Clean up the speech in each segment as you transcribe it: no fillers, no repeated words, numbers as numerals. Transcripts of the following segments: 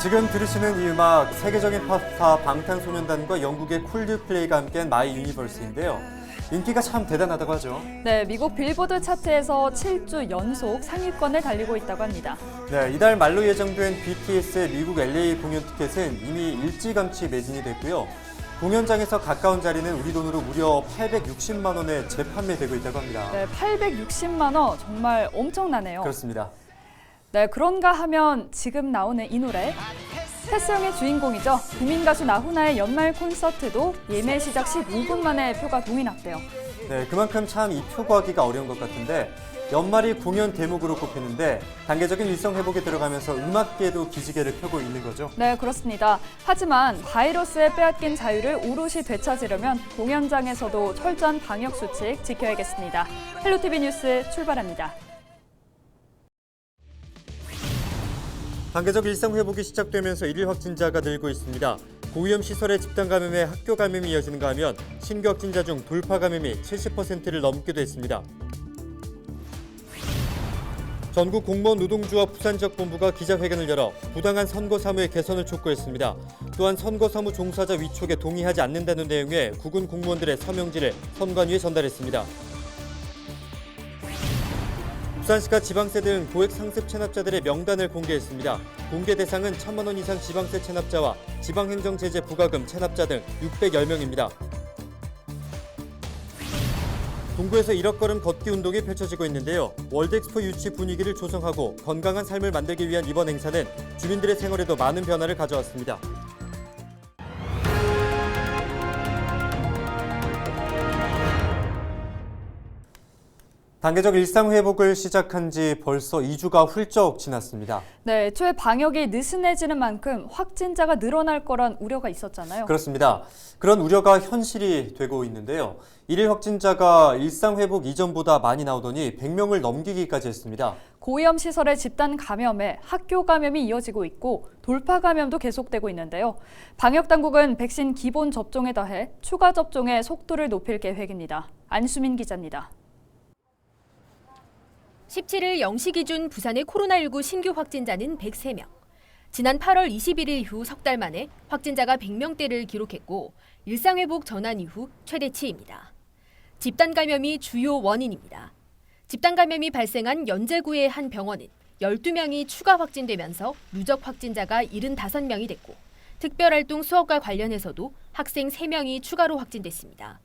지금 들으시는 이 음악, 세계적인 팝스타 방탄소년단과 영국의 콜드플레이가 함께한 마이 유니버스인데요. 인기가 참 대단하다고 하죠. 네, 미국 빌보드 차트에서 7주 연속 상위권을 달리고 있다고 합니다. 네, 이달 말로 예정된 BTS의 미국 LA 공연 티켓은 이미 일찌감치 매진이 됐고요. 공연장에서 가까운 자리는 우리 돈으로 무려 860만 원에 재판매되고 있다고 합니다. 네, 860만 원 정말 엄청나네요. 그렇습니다. 네, 그런가 하면 지금 나오는 이 노래 패스형의 주인공이죠. 국민 가수 나훈아의 연말 콘서트도 예매 시작 15분 만에 표가 동이 났대요. 네, 그만큼 참 이 표 구하기가 어려운 것 같은데 연말이 공연 대목으로 꼽히는데 단계적인 일상 회복에 들어가면서 음악계도 기지개를 펴고 있는 거죠. 네, 그렇습니다. 하지만 바이러스에 빼앗긴 자유를 오롯이 되찾으려면 공연장에서도 철저한 방역 수칙 지켜야겠습니다. 헬로티비 뉴스 출발합니다. 단계적 일상 회복이 시작되면서 일일 확진자가 늘고 있습니다. 고위험 시설의 집단 감염에 학교 감염이 이어지는가 하면 신규 확진자 중 돌파 감염이 70%를 넘기도 했습니다. 전국 공무원 노동조합 부산지역본부가 기자회견을 열어 부당한 선거사무의 개선을 촉구했습니다. 또한 선거사무 종사자 위촉에 동의하지 않는다는 내용의 구군 공무원들의 서명지를 선관위에 전달했습니다. 부산시가 지방세 등 고액 상습 체납자들의 명단을 공개했습니다. 공개 대상은 1,000만 원 이상 지방세 체납자와 지방행정제재 부과금 체납자 등 610명입니다. 동구에서 1억 걸음 걷기 운동이 펼쳐지고 있는데요. 월드엑스포 유치 분위기를 조성하고 건강한 삶을 만들기 위한 이번 행사는 주민들의 생활에도 많은 변화를 가져왔습니다. 단계적 일상 회복을 시작한 지 벌써 2주가 훌쩍 지났습니다. 네, 애초에 방역이 느슨해지는 만큼 확진자가 늘어날 거란 우려가 있었잖아요. 그렇습니다. 그런 우려가 현실이 되고 있는데요. 일일 확진자가 일상 회복 이전보다 많이 나오더니 100명을 넘기기까지 했습니다. 고위험 시설의 집단 감염에 학교 감염이 이어지고 있고 돌파 감염도 계속되고 있는데요. 방역 당국은 백신 기본 접종에 더해 추가 접종의 속도를 높일 계획입니다. 안수민 기자입니다. 17일 0시 기준 부산의 코로나19 신규 확진자는 103명. 지난 8월 21일 이후 석 달 만에 확진자가 100명대를 기록했고 일상회복 전환 이후 최대치입니다. 집단 감염이 주요 원인입니다. 집단 감염이 발생한 연제구의 한 병원은 12명이 추가 확진되면서 누적 확진자가 75명이 됐고 특별활동 수업과 관련해서도 학생 3명이 추가로 확진됐습니다.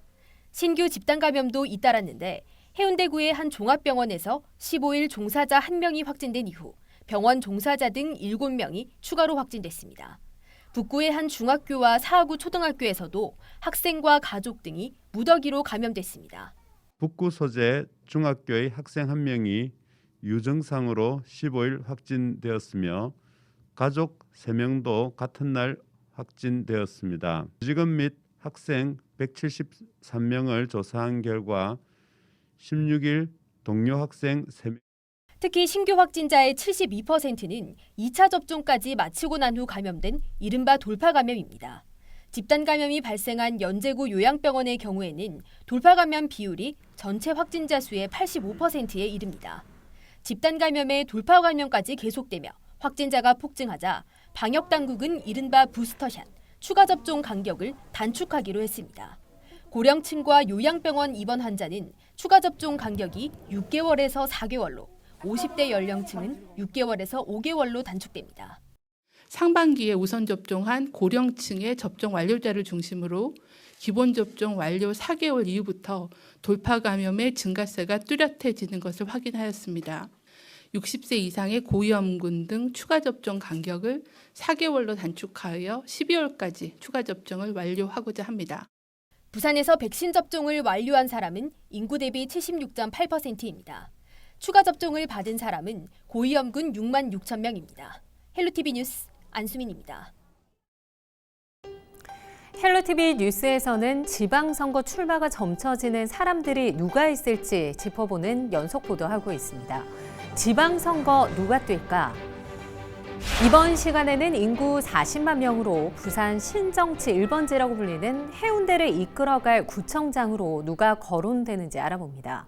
신규 집단 감염도 잇따랐는데 해운대구의 한 종합병원에서 15일 종사자 1명이 확진된 이후 병원 종사자 등 7명이 추가로 확진됐습니다. 북구의 한 중학교와 사하구 초등학교에서도 학생과 가족 등이 무더기로 감염됐습니다. 북구 소재 중학교의 학생 1명이 유증상으로 15일 확진되었으며 가족 3명도 같은 날 확진되었습니다. 직원 및 학생 173명을 조사한 결과 16일 동료 학생 3명. 특히 신규 확진자의 72%는 2차 접종까지 마치고 난 후 감염된 이른바 돌파 감염입니다. 집단 감염이 발생한 연제구 요양병원의 경우에는 돌파 감염 비율이 전체 확진자 수의 85%에 이릅니다. 집단 감염의 돌파 감염까지 계속되며 확진자가 폭증하자 방역 당국은 이른바 부스터샷, 추가 접종 간격을 단축하기로 했습니다. 고령층과 요양병원 입원 환자는 추가 접종 간격이 6개월에서 4개월로, 50대 연령층은 6개월에서 5개월로 단축됩니다. 상반기에 우선 접종한 고령층의 접종 완료자를 중심으로 기본 접종 완료 4개월 이후부터 돌파 감염의 증가세가 뚜렷해지는 것을 확인하였습니다. 60세 이상의 고위험군 등 추가 접종 간격을 4개월로 단축하여 12월까지 추가 접종을 완료하고자 합니다. 부산에서 백신 접종을 완료한 사람은 인구 대비 76.8%입니다. 추가 접종을 받은 사람은 고위험군 6만 6천 명입니다. 헬로티비 뉴스 안수민입니다. 헬로티비 뉴스에서는 지방선거 출마가 점쳐지는 사람들이 누가 있을지 짚어보는 연속 보도하고 있습니다. 지방선거 누가 뛸까? 이번 시간에는 인구 40만 명으로 부산 신정치 1번지라고 불리는 해운대를 이끌어갈 구청장으로 누가 거론되는지 알아봅니다.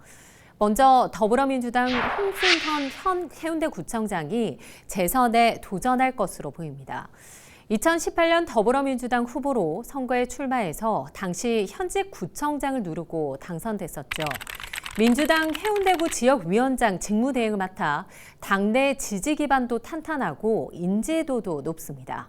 먼저 더불어민주당 홍순현 현 해운대구청장이 재선에 도전할 것으로 보입니다. 2018년 더불어민주당 후보로 선거에 출마해서 당시 현직 구청장을 누르고 당선됐었죠. 민주당 해운대구 지역위원장 직무대행을 맡아 당내 지지 기반도 탄탄하고 인지도도 높습니다.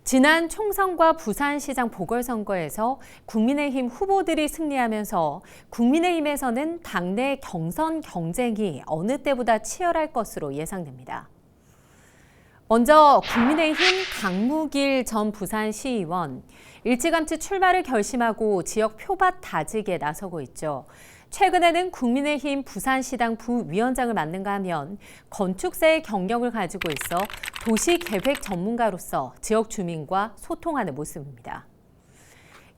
지난 총선과 부산시장 보궐선거에서 국민의힘 후보들이 승리하면서 국민의힘에서는 당내 경선 경쟁이 어느 때보다 치열할 것으로 예상됩니다. 먼저 국민의힘 강무길 전 부산시의원, 일찌감치 출마를 결심하고 지역 표밭 다지기에 나서고 있죠. 최근에는 국민의힘 부산시당 부위원장을 맡는가 하면 건축사의 경력을 가지고 있어 도시계획 전문가로서 지역 주민과 소통하는 모습입니다.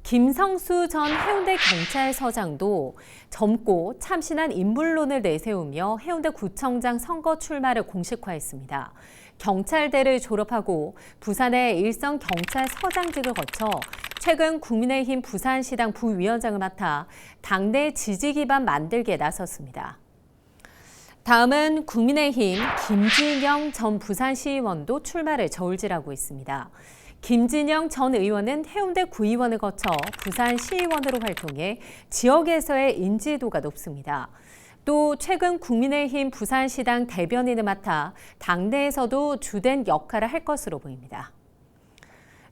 김성수 전 해운대 경찰서장도 젊고 참신한 인물론을 내세우며 해운대구청장 선거 출마를 공식화했습니다. 경찰대를 졸업하고 부산의 일선 경찰서장직을 거쳐 최근 국민의힘 부산시당 부위원장을 맡아 당내 지지 기반 만들기에 나섰습니다. 다음은 국민의힘 김진영 전 부산시의원도 출마를 저울질하고 있습니다. 김진영 전 의원은 해운대 구의원을 거쳐 부산시의원으로 활동해 지역에서의 인지도가 높습니다. 또 최근 국민의힘 부산시당 대변인을 맡아 당내에서도 주된 역할을 할 것으로 보입니다.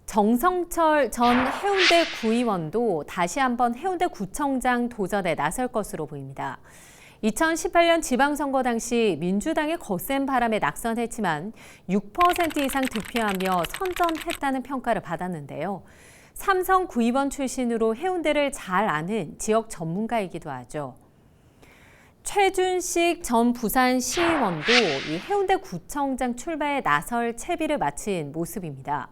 정성철 전 해운대 구의원도 다시 한번 해운대구청장 도전에 나설 것으로 보입니다. 2018년 지방선거 당시 민주당의 거센 바람에 낙선했지만 6% 이상 득표하며 선전했다는 평가를 받았는데요. 삼성 구의원 출신으로 해운대를 잘 아는 지역 전문가이기도 하죠. 최준식 전 부산시의원도 이 해운대구청장 출마에 나설 채비를 마친 모습입니다.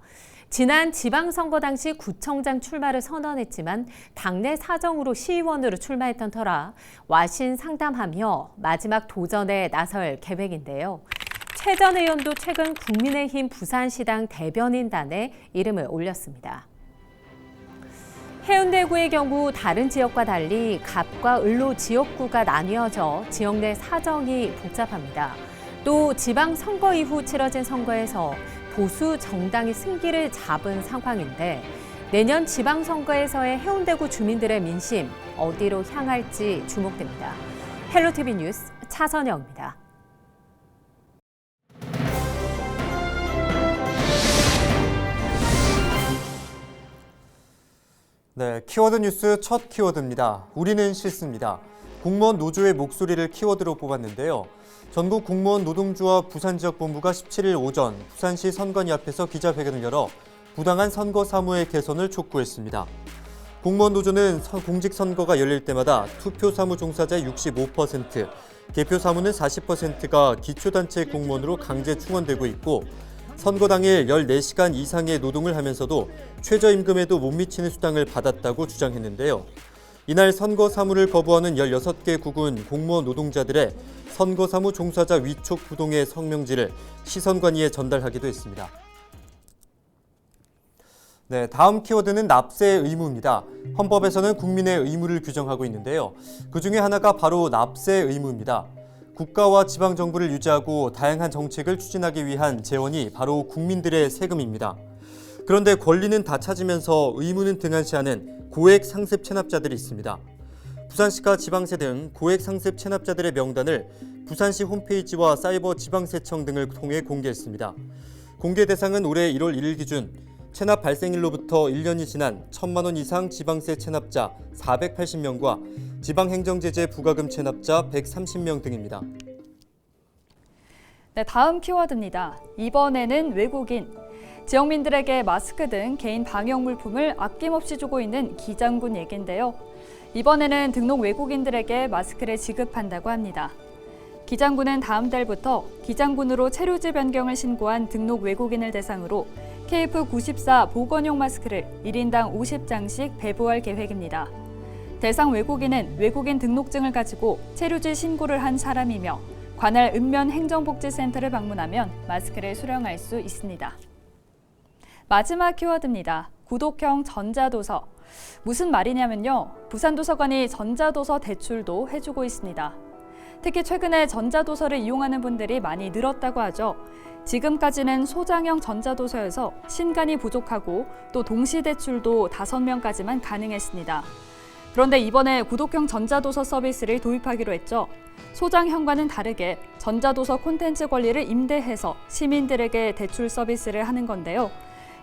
지난 지방선거 당시 구청장 출마를 선언했지만 당내 사정으로 시의원으로 출마했던 터라 와신 상담하며 마지막 도전에 나설 계획인데요. 최 전 의원도 최근 국민의힘 부산시당 대변인단에 이름을 올렸습니다. 해운대구의 경우 다른 지역과 달리 갑과 을로 지역구가 나뉘어져 지역 내 사정이 복잡합니다. 또 지방선거 이후 치러진 선거에서 보수 정당이 승기를 잡은 상황인데 내년 지방선거에서의 해운대구 주민들의 민심 어디로 향할지 주목됩니다. 헬로티비 뉴스 차선영입니다. 네, 키워드 뉴스 첫 키워드입니다. 우리는 싫습니다. 공무원 노조의 목소리를 키워드로 뽑았는데요. 전국 공무원 노동조합 부산지역본부가 17일 오전 부산시 선관위 앞에서 기자회견을 열어 부당한 선거 사무의 개선을 촉구했습니다. 공무원 노조는 공직선거가 열릴 때마다 투표 사무 종사자의 65%, 개표 사무는 40%가 기초단체 공무원으로 강제 충원되고 있고 선거 당일 14시간 이상의 노동을 하면서도 최저임금에도 못 미치는 수당을 받았다고 주장했는데요. 이날 선거 사무를 거부하는 16개 구군 공무원 노동자들의 선거 사무 종사자 위촉 부동의 성명지를 시선관위에 전달하기도 했습니다. 네, 다음 키워드는 납세 의무입니다. 헌법에서는 국민의 의무를 규정하고 있는데요. 그중에 하나가 바로 납세 의무입니다. 국가와 지방정부를 유지하고 다양한 정책을 추진하기 위한 재원이 바로 국민들의 세금입니다. 그런데 권리는 다 찾으면서 의무는 등한시하는 고액 상습 체납자들이 있습니다. 부산시가 지방세 등 고액 상습 체납자들의 명단을 부산시 홈페이지와 사이버 지방세청 등을 통해 공개했습니다. 공개 대상은 올해 1월 1일 기준 체납 발생일로부터 1년이 지난 1,000만 원 이상 지방세 체납자 480명과 지방행정제재 부과금 체납자 130명 등입니다. 네, 다음 키워드입니다. 이번에는 외국인. 지역민들에게 마스크 등 개인 방역 물품을 아낌없이 주고 있는 기장군 얘긴데요. 이번에는 등록 외국인들에게 마스크를 지급한다고 합니다. 기장군은 다음 달부터 기장군으로 체류지 변경을 신고한 등록 외국인을 대상으로 KF94 보건용 마스크를 1인당 50장씩 배부할 계획입니다. 대상 외국인은 외국인 등록증을 가지고 체류지 신고를 한 사람이며 관할 읍면 행정복지센터를 방문하면 마스크를 수령할 수 있습니다. 마지막 키워드입니다. 구독형 전자도서. 무슨 말이냐면요. 부산도서관이 전자도서 대출도 해주고 있습니다. 특히 최근에 전자도서를 이용하는 분들이 많이 늘었다고 하죠. 지금까지는 소장형 전자도서여서 신간이 부족하고 또 동시 대출도 5명까지만 가능했습니다. 그런데 이번에 구독형 전자도서 서비스를 도입하기로 했죠. 소장형과는 다르게 전자도서 콘텐츠 권리를 임대해서 시민들에게 대출 서비스를 하는 건데요.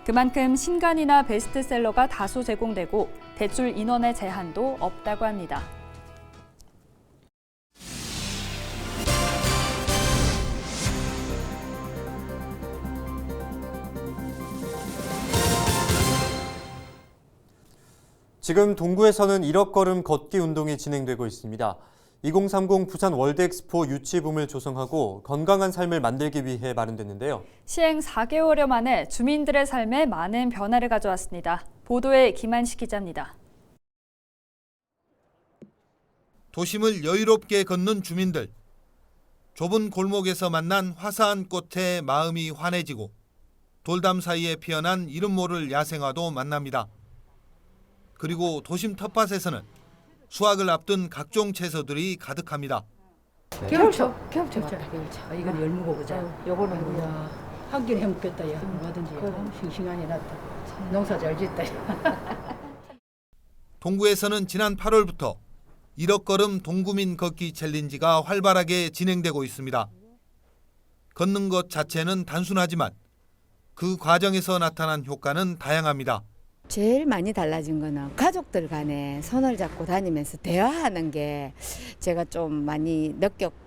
그만큼 신간이나 베스트셀러가 다수 제공되고 대출 인원의 제한도 없다고 합니다. 지금 동구에서는 1억 걸음 걷기 운동이 진행되고 있습니다. 2030 부산 월드엑스포 유치붐을 조성하고 건강한 삶을 만들기 위해 마련됐는데요. 시행 4개월여 만에 주민들의 삶에 많은 변화를 가져왔습니다. 보도에 김한식 기자입니다. 도심을 여유롭게 걷는 주민들. 좁은 골목에서 만난 화사한 꽃에 마음이 환해지고 돌담 사이에 피어난 이름 모를 야생화도 만납니다. 그리고 도심 텃밭에서는 수확을 앞둔 각종 채소들이 가득합니다. 겨울초. 이건 열무고 보자. 요거는 뭐야? 한 끼를 해먹겠다. 야, 뭐든지 싱싱하니 낫다. 농사 잘 짓다. 동구에서는 지난 8월부터 1억 걸음 동구민 걷기 챌린지가 활발하게 진행되고 있습니다. 걷는 것 자체는 단순하지만 그 과정에서 나타난 효과는 다양합니다. 제일 많이 달라진 거는 가족들 간에 손을 잡고 다니면서 대화하는 게 제가 좀 많이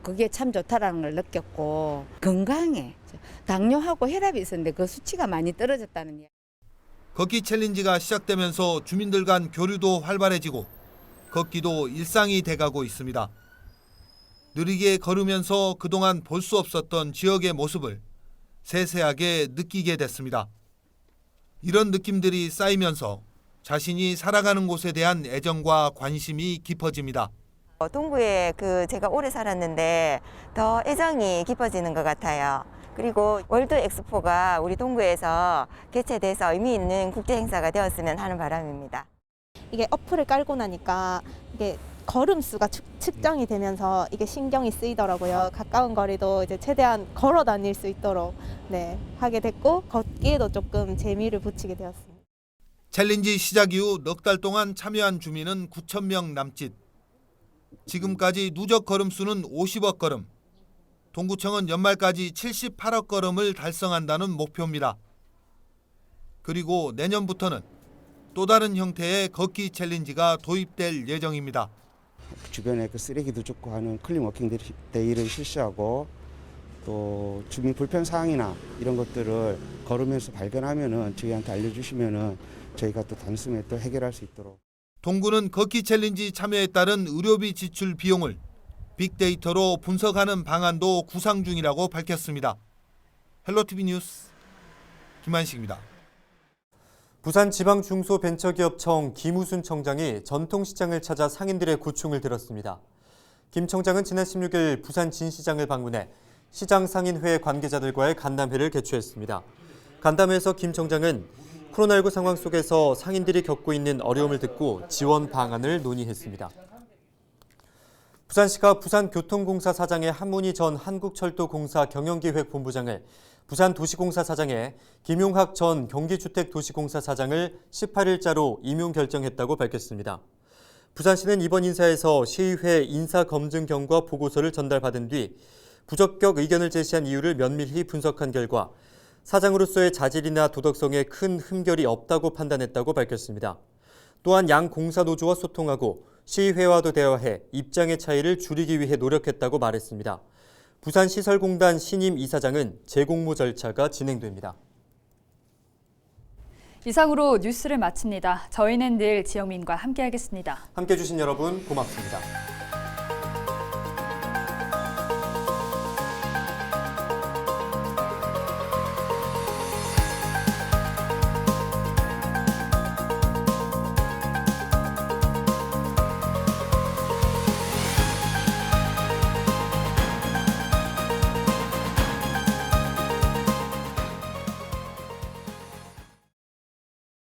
그게 참 좋다라는 걸 느꼈고, 건강에 당뇨하고 혈압이 있었는데 그 수치가 많이 떨어졌다는 이야기. 걷기 챌린지가 시작되면서 주민들 간 교류도 활발해지고 걷기도 일상이 돼가고 있습니다. 느리게 걸으면서 그동안 볼 수 없었던 지역의 모습을 세세하게 느끼게 됐습니다. 이런 느낌들이 쌓이면서 자신이 살아가는 곳에 대한 애정과 관심이 깊어집니다. 동구에 제가 오래 살았는데 더 애정이 깊어지는 것 같아요. 그리고 월드 엑스포가 우리 동구에서 개최돼서 의미 있는 국제 행사가 되었으면 하는 바람입니다. 이게 어플을 깔고 나니까 이게 걸음수가 측정이 되면서 이게 신경이 쓰이더라고요. 가까운 거리도 이제 최대한 걸어 다닐 수 있도록 하게 됐고, 걷기에도 조금 재미를 붙이게 되었습니다. 챌린지 시작 이후 넉 달 동안 참여한 주민은 9,000명 남짓. 지금까지 누적 걸음수는 50억 걸음. 동구청은 연말까지 78억 걸음을 달성한다는 목표입니다. 그리고 내년부터는 또 다른 형태의 걷기 챌린지가 도입될 예정입니다. 주변에 쓰레기도 줍고 하는 클린워킹 데이를 실시하고, 또 주민 불편 사항이나 이런 것들을 걸으면서 발견하면은 저희한테 알려주시면은 저희가 또 단숨에 또 해결할 수 있도록. 동구는 걷기 챌린지 참여에 따른 의료비 지출 비용을 빅데이터로 분석하는 방안도 구상 중이라고 밝혔습니다. 헬로티비 뉴스 김한식입니다. 부산지방중소벤처기업청 김우순 청장이 전통시장을 찾아 상인들의 고충을 들었습니다. 김 청장은 지난 16일 부산 진시장을 방문해 시장 상인회 관계자들과의 간담회를 개최했습니다. 간담회에서 김 청장은 코로나19 상황 속에서 상인들이 겪고 있는 어려움을 듣고 지원 방안을 논의했습니다. 부산시가 부산교통공사 사장의 한문희 전 한국철도공사 경영기획본부장을, 부산도시공사 사장의 김용학 전 경기주택도시공사 사장을 18일자로 임용 결정했다고 밝혔습니다. 부산시는 이번 인사에서 시의회 인사검증 경과 보고서를 전달받은 뒤 부적격 의견을 제시한 이유를 면밀히 분석한 결과 사장으로서의 자질이나 도덕성에 큰 흠결이 없다고 판단했다고 밝혔습니다. 또한 양 공사노조와 소통하고 시의회와도 대화해 입장의 차이를 줄이기 위해 노력했다고 말했습니다. 부산시설공단 신임 이사장은 재공모 절차가 진행됩니다. 이상으로 뉴스를 마칩니다. 저희는 늘 지영민과 함께하겠습니다. 함께해 주신 여러분 고맙습니다.